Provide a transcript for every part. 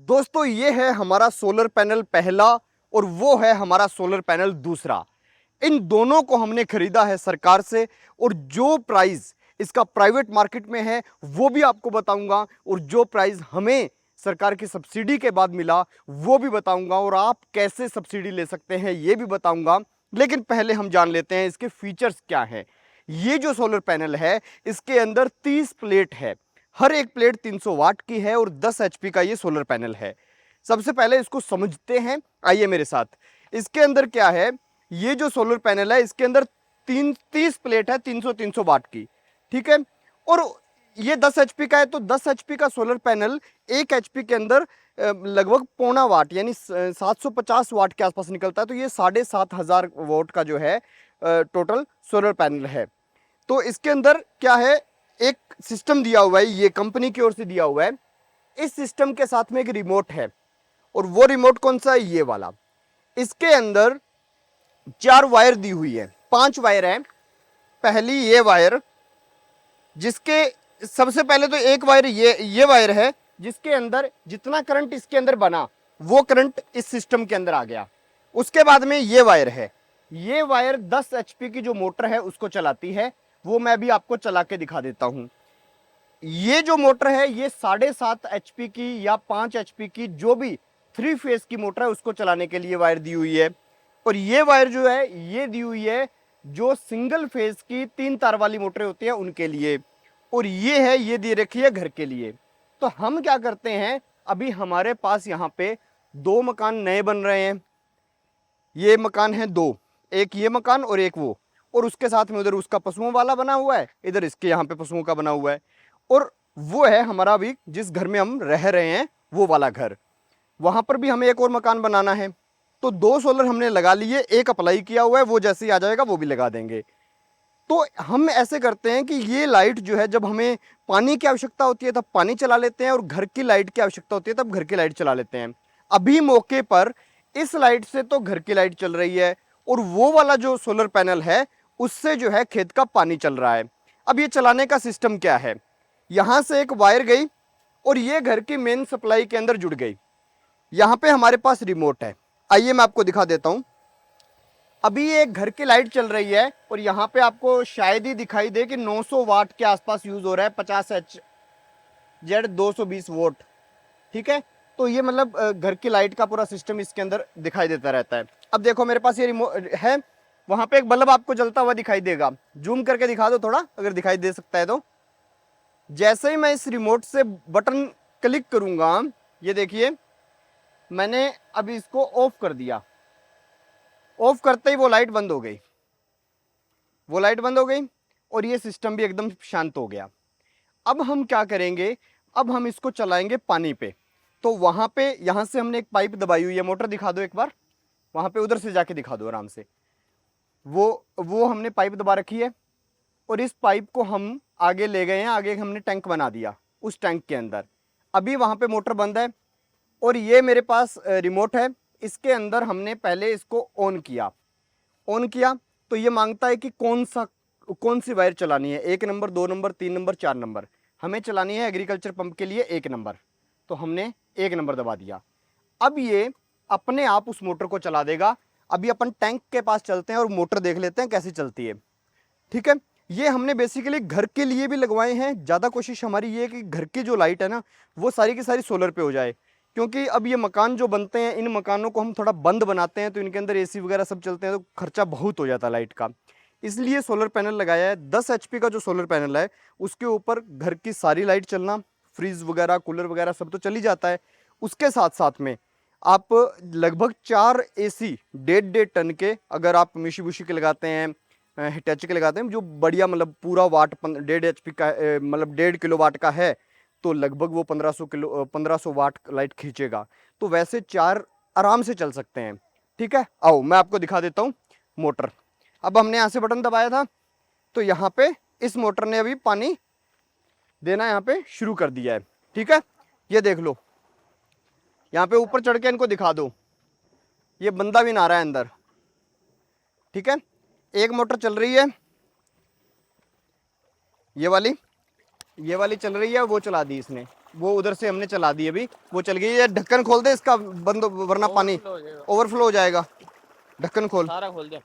दोस्तों ये है हमारा सोलर पैनल पहला और वो है हमारा सोलर पैनल दूसरा। इन दोनों को हमने खरीदा है सरकार से और जो प्राइस इसका प्राइवेट मार्केट में है वो भी आपको बताऊंगा और जो प्राइस हमें सरकार की सब्सिडी के बाद मिला वो भी बताऊंगा और आप कैसे सब्सिडी ले सकते हैं ये भी बताऊंगा। लेकिन पहले हम जान लेते हैं इसके फीचर्स क्या हैं। ये जो सोलर पैनल है इसके अंदर 30 प्लेट है, हर एक प्लेट 300 वाट की है और 10 एचपी का ये सोलर पैनल है। सबसे पहले इसको समझते हैं, आइए मेरे साथ। इसके अंदर क्या है, ये जो सोलर पैनल है इसके अंदर 30 प्लेट है 300 वाट की, ठीक है। और ये 10 एचपी का है तो 10 एचपी का सोलर पैनल 1 एचपी के अंदर लगभग पौना वाट यानी 750 वाट के आसपास निकलता है। तो ये 7500 वाट का जो है टोटल सोलर पैनल है। तो इसके अंदर क्या है, एक सिस्टम दिया हुआ है, ये कंपनी की ओर से दिया हुआ है। इस सिस्टम के साथ में एक रिमोट है और वो रिमोट कौन सा है, ये वाला। इसके अंदर 4 वायर दी हुई है, 5 वायर है। पहली ये वायर, जिसके सबसे पहले तो एक वायर ये वायर है जिसके अंदर जितना करंट इसके अंदर बना वो करंट इस सिस्टम के अंदर आ गया। उसके बाद में ये वायर है, ये वायर 10 एचपी की जो मोटर है उसको चलाती है, वो मैं भी आपको चला के दिखा देता हूं। ये जो मोटर है ये 7.5 एचपी की या 5 एचपी की जो भी 3 फेज की मोटर है उसको चलाने के लिए वायर दी हुई है। और ये वायर जो है ये दी हुई है जो सिंगल फेज की 3 तार वाली मोटरें होती हैं उनके लिए। और ये है, ये दे रखी है घर के लिए। तो हम क्या करते हैं, अभी हमारे पास यहाँ पे 2 मकान नए बन रहे हैं। ये मकान है 2, एक ये मकान और एक वो, और उसके साथ में उधर उसका पशुओं वाला बना हुआ है, इधर इसके यहाँ पे पशुओं का बना हुआ है। और वो है हमारा अभी जिस घर में हम रह रहे हैं वो वाला घर। वहां पर भी हमें एक और मकान बनाना है। तो 2 सोलर हमने लगा लिए, एक अप्लाई किया हुआ है, वो जैसे ही आ जाएगा वो भी लगा देंगे। तो हम ऐसे करते हैं कि ये लाइट जो है जब हमें पानी की आवश्यकता होती है तब पानी चला लेते हैं और घर की लाइट की आवश्यकता होती है तब घर की लाइट चला लेते हैं। अभी मौके पर इस लाइट से तो घर की लाइट चल रही है और वो वाला जो सोलर पैनल है उससे जो है खेत का पानी चल रहा है। अब ये चलाने का सिस्टम क्या है, यहां से एक वायर गई और ये घर की मेन सप्लाई के अंदर जुड़ गई। यहां पे हमारे पास रिमोट है, आइए मैं आपको दिखा देता हूं। अभी ये घर की लाइट चल रही है और यहाँ पे आपको शायद ही दिखाई दे कि 900 वाट के आसपास यूज हो रहा है, 50 एच जेड 220 वोल्ट, ठीक है। तो ये मतलब घर की लाइट का पूरा सिस्टम इसके अंदर दिखाई देता रहता है। अब देखो मेरे पास ये रिमोट है, वहां पे एक बल्ब आपको जलता हुआ दिखाई देगा, जूम करके दिखा दो थोड़ा अगर दिखाई दे सकता है तो। जैसे ही मैं इस रिमोट से बटन क्लिक करूंगा, ये देखिए मैंने अभी इसको ऑफ कर दिया, ऑफ करते ही वो लाइट बंद हो गई, वो लाइट बंद हो गई और ये सिस्टम भी एकदम शांत हो गया। अब हम क्या करेंगे, अब हम इसको चलाएंगे पानी पे। तो वहां पे यहां से हमने एक पाइप दबाई हुई है, मोटर दिखा दो एक बार, वहां पे उधर से जाके दिखा दो आराम से। वो हमने पाइप दबा रखी है और इस पाइप को हम आगे ले गए हैं, आगे हमने टैंक बना दिया उस टैंक के अंदर। अभी वहां पे मोटर बंद है और ये मेरे पास रिमोट है, इसके अंदर हमने पहले इसको ऑन किया। ऑन किया तो ये मांगता है कि कौन सी वायर चलानी है, 1 नंबर, 2 नंबर, 3 नंबर, 4 नंबर। हमें चलानी है एग्रीकल्चर पंप के लिए 1 नंबर, तो हमने 1 नंबर दबा दिया। अब ये अपने आप उस मोटर को चला देगा। अभी अपन टैंक के पास चलते हैं और मोटर देख लेते हैं कैसी चलती है, ठीक है। ये हमने बेसिकली घर के लिए भी लगवाए हैं। ज़्यादा कोशिश हमारी ये है कि घर की जो लाइट है ना वो सारी की सारी सोलर पे हो जाए, क्योंकि अब ये मकान जो बनते हैं इन मकानों को हम थोड़ा बंद बनाते हैं तो इनके अंदर एसी वगैरह सब चलते हैं तो खर्चा बहुत हो जाता है लाइट का। इसलिए सोलर पैनल लगाया है। 10 एचपी का जो सोलर पैनल है उसके ऊपर घर की सारी लाइट चलना, फ्रिज वगैरह कूलर वगैरह सब तो चल ही जाता है। उसके साथ साथ में आप लगभग 4 एसी 1.5 टन के अगर आप मिशी के लगाते हैं, हिटैची के लगाते हैं जो बढ़िया मतलब पूरा वाट 1.5 एचपी का मतलब 1.5 किलो वाट का है तो लगभग वो 1500 वाट लाइट खींचेगा। तो वैसे 4 आराम से चल सकते हैं, ठीक है। आओ मैं आपको दिखा देता हूँ मोटर। अब हमने यहाँ से बटन दबाया था तो यहाँ पे इस मोटर ने अभी पानी देना यहाँ पे शुरू कर दिया है, ठीक है। ये देख लो, यहाँ पे ऊपर चढ़ के इनको दिखा दो, ये बंदा भी नहा रहा है अंदर, ठीक है। एक मोटर चल रही है, ये वाली चल रही है, वो चला दी इसने। वो उधर से हमने चला दी अभी, वो चल गई। ये ढक्कन खोल दे इसका बंद, वरना पानी ओवरफ्लो हो जाएगा। ढक्कन खोल। सारा खोल दे।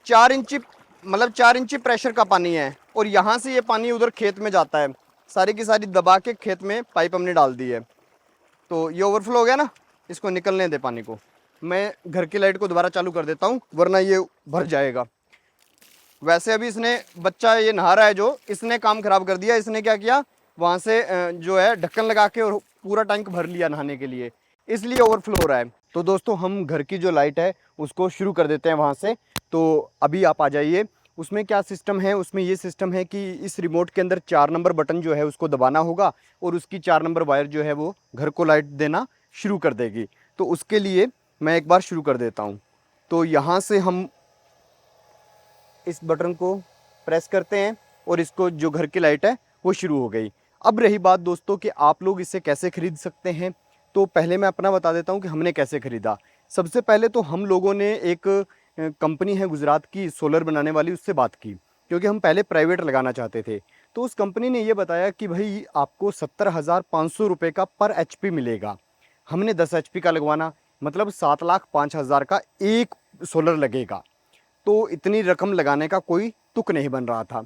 4 इंची, मतलब 4 इंची प्रेशर का पानी है, और यहाँ से ये पानी उधर खेत में जाता है। सारी की सारी दबा के खेत में पाइप हमने डाल दी है। तो ये ओवरफ्लो हो गया ना, इसको निकलने दे पानी को। मैं घर की लाइट को दोबारा चालू कर देता हूँ, वरना ये भर जाएगा। वैसे अभी इसने, बच्चा ये नहा रहा है जो, इसने काम खराब कर दिया। इसने क्या किया, वहाँ से जो है ढक्कन लगा के और पूरा टैंक भर लिया नहाने के लिए, इसलिए ओवरफ्लो हो रहा है। तो दोस्तों हम घर की जो लाइट है उसको शुरू कर देते हैं वहाँ से। तो अभी आप आ जाइए। उसमें क्या सिस्टम है, उसमें ये सिस्टम है कि इस रिमोट के अंदर 4 नंबर बटन जो है उसको दबाना होगा, और उसकी 4 नंबर वायर जो है वो घर को लाइट देना शुरू कर देगी। तो उसके लिए मैं एक बार शुरू कर देता हूँ। तो यहाँ से हम इस बटन को प्रेस करते हैं और इसको, जो घर की लाइट है वो शुरू हो गई। अब रही बात दोस्तों कि आप लोग इसे कैसे खरीद सकते हैं, तो पहले मैं अपना बता देता हूं कि हमने कैसे खरीदा। सबसे पहले तो हम लोगों ने एक कंपनी है गुजरात की सोलर बनाने वाली, उससे बात की, क्योंकि हम पहले प्राइवेट लगाना चाहते थे। तो उस कंपनी ने ये बताया कि भाई आपको 70,500 रुपये का पर HP मिलेगा। हमने 10 HP का लगवाना, मतलब 7,05,000 का एक सोलर लगेगा। तो इतनी रकम लगाने का कोई तुक नहीं बन रहा था।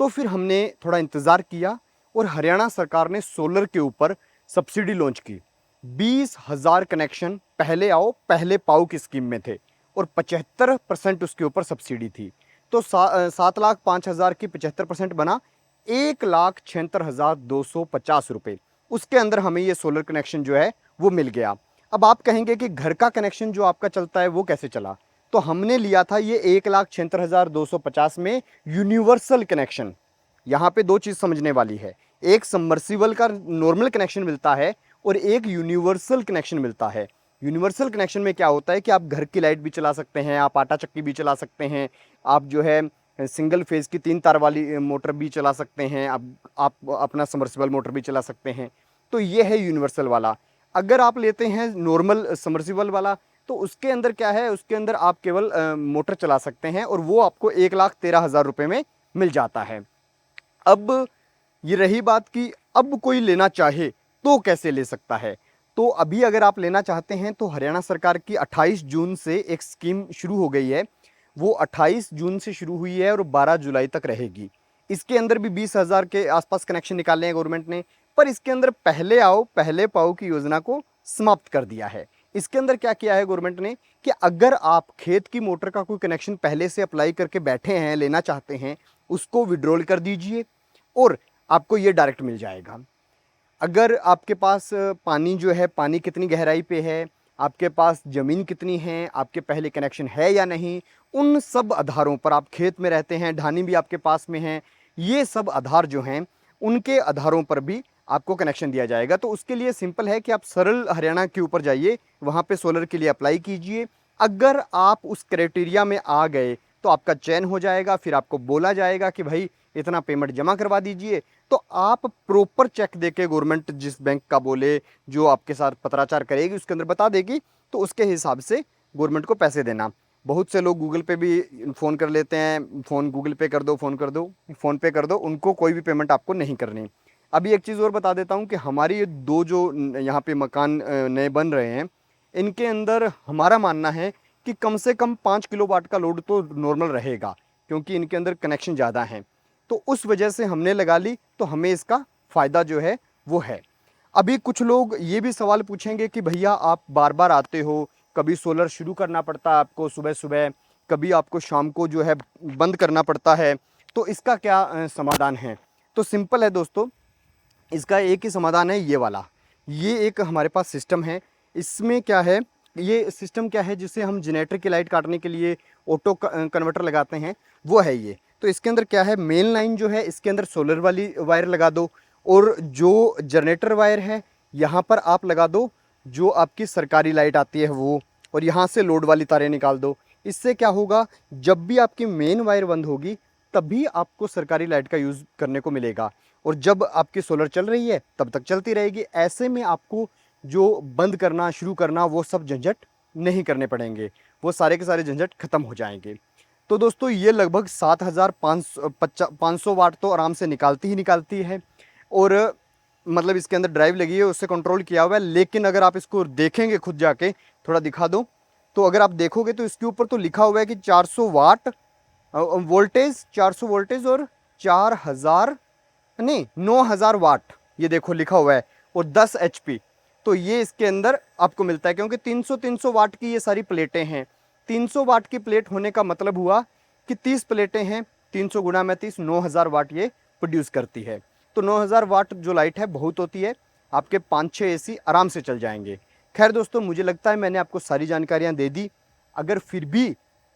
तो फिर हमने थोड़ा इंतज़ार किया, और हरियाणा सरकार ने सोलर के ऊपर सब्सिडी लॉन्च की। 20,000 कनेक्शन पहले आओ पहले पाओ की स्कीम में थे, और 75% उसके ऊपर सब्सिडी थी। तो 7,05,000 की 75% बना 1,76,250 रुपये। उसके अंदर हमें ये सोलर कनेक्शन जो है वो मिल गया। अब आप कहेंगे कि घर का कनेक्शन जो आपका चलता है वो कैसे चला। तो हमने लिया था ये 1,76,250 में यूनिवर्सल कनेक्शन। यहाँ पे दो चीज़ समझने वाली है, एक सबमर्सिबल का नॉर्मल कनेक्शन मिलता है, और एक यूनिवर्सल कनेक्शन मिलता है। यूनिवर्सल कनेक्शन में क्या होता है कि आप घर की लाइट भी चला सकते हैं, आप आटा चक्की भी चला सकते हैं, आप जो है सिंगल फेज़ की 3 तार वाली मोटर भी चला सकते हैं, आप अपना सबमर्सिबल मोटर भी चला सकते हैं। तो ये है यूनिवर्सल वाला। अगर आप लेते हैं नॉर्मल सबमर्सिबल वाला, तो उसके अंदर क्या है, उसके अंदर आप केवल मोटर चला सकते हैं, और वो आपको 1,13,000 रुपये में मिल जाता है। अब ये रही बात कि अब कोई लेना चाहे तो कैसे ले सकता है। तो अभी अगर आप लेना चाहते हैं तो हरियाणा सरकार की 28 जून से एक स्कीम शुरू हो गई है। वो 28 जून से शुरू हुई है और 12 जुलाई तक रहेगी। इसके अंदर भी 20,000 के आसपास कनेक्शन निकालने हैं गवर्नमेंट ने, पर इसके अंदर पहले आओ पहले पाओ की योजना को समाप्त कर दिया है। इसके अंदर क्या किया है गवर्नमेंट ने कि अगर आप खेत की मोटर का कोई कनेक्शन पहले से अप्लाई करके बैठे हैं, लेना चाहते हैं, उसको विड्रॉल कर दीजिए और आपको ये डायरेक्ट मिल जाएगा। अगर आपके पास पानी जो है, पानी कितनी गहराई पे है, आपके पास ज़मीन कितनी है, आपके पहले कनेक्शन है या नहीं, उन सब आधारों पर, आप खेत में रहते हैं, ढानी भी आपके पास में है, ये सब आधार जो हैं उनके आधारों पर भी आपको कनेक्शन दिया जाएगा। तो उसके लिए सिंपल है कि आप सरल हरियाणा के ऊपर जाइए, वहाँ पे सोलर के लिए अप्लाई कीजिए। अगर आप उस क्राइटेरिया में आ गए तो आपका चयन हो जाएगा, फिर आपको बोला जाएगा कि भाई इतना पेमेंट जमा करवा दीजिए। तो आप प्रॉपर चेक देके, गवर्नमेंट जिस बैंक का बोले, जो आपके साथ पत्राचार करेगी उसके अंदर बता देगी, तो उसके हिसाब से गवर्नमेंट को पैसे देना। बहुत से लोग गूगल पे भी फ़ोन कर लेते हैं, फ़ोन गूगल पे कर दो, फ़ोन कर दो, फ़ोन पे कर दो, उनको कोई भी पेमेंट आपको नहीं करनी। अभी एक चीज़ और बता देता हूँ कि हमारी ये दो जो यहाँ पे मकान नए बन रहे हैं, इनके अंदर हमारा मानना है कि कम से कम 5 किलोवाट का लोड तो नॉर्मल रहेगा, क्योंकि इनके अंदर कनेक्शन ज़्यादा हैं। तो उस वजह से हमने लगा ली, तो हमें इसका फ़ायदा जो है वो है। अभी कुछ लोग ये भी सवाल पूछेंगे कि भैया आप बार बार आते हो, कभी सोलर शुरू करना पड़ता है आपको सुबह सुबह, कभी आपको शाम को जो है बंद करना पड़ता है, तो इसका क्या समाधान है। तो सिंपल है दोस्तों, इसका एक ही समाधान है, ये वाला। ये एक हमारे पास सिस्टम है। इसमें क्या है, ये सिस्टम क्या है, जिसे हम जनरेटर की लाइट काटने के लिए ऑटो कन्वर्टर लगाते हैं, वो है ये। तो इसके अंदर क्या है, मेन लाइन जो है इसके अंदर सोलर वाली वायर लगा दो, और जो जनरेटर वायर है यहाँ पर आप लगा दो जो आपकी सरकारी लाइट आती है वो, और यहाँ से लोड वाली तारें निकाल दो। इससे क्या होगा, जब भी आपकी मेन वायर बंद होगी तभी आपको सरकारी लाइट का यूज़ करने को मिलेगा, और जब आपकी सोलर चल रही है तब तक चलती रहेगी। ऐसे में आपको जो बंद करना शुरू करना वो सब झंझट नहीं करने पड़ेंगे, वो सारे के सारे झंझट खत्म हो जाएंगे। तो दोस्तों ये लगभग 7,500 वाट तो आराम से निकालती ही निकालती है। और मतलब इसके अंदर ड्राइव लगी है उससे कंट्रोल किया हुआ है, लेकिन अगर आप इसको देखेंगे खुद जाके, थोड़ा दिखा दो, तो अगर आप देखोगे तो इसके ऊपर तो लिखा हुआ है कि 400 वाट वोल्टेज, 400 वोल्टेज और 4000 नहीं 9000 वाट, ये देखो लिखा हुआ है, और 10 HP। तो ये इसके अंदर आपको मिलता है, क्योंकि 300 वाट की ये सारी प्लेटें हैं। 300 वाट की प्लेट होने का मतलब हुआ कि 30 प्लेटें हैं, 300 गुणा में 30, 9000 वाट ये प्रोड्यूस करती है। तो 9000 वाट जो लाइट है बहुत होती है, आपके 5-6 AC आराम से चल जाएंगे। खैर दोस्तों, मुझे लगता है मैंने आपको सारी जानकारियाँ दे दी। अगर फिर भी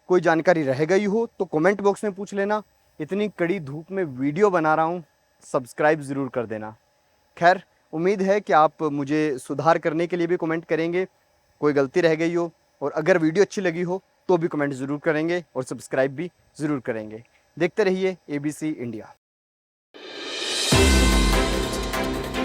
कोई जानकारी रह गई हो तो कमेंट बॉक्स में पूछ लेना। इतनी कड़ी धूप में वीडियो बना रहा हूँ, सब्सक्राइब ज़रूर कर देना। खैर, उम्मीद है कि आप मुझे सुधार करने के लिए भी कमेंट करेंगे, कोई गलती रह गई हो, और अगर वीडियो अच्छी लगी हो तो भी कमेंट ज़रूर करेंगे और सब्सक्राइब भी ज़रूर करेंगे। देखते रहिए ABC इंडिया।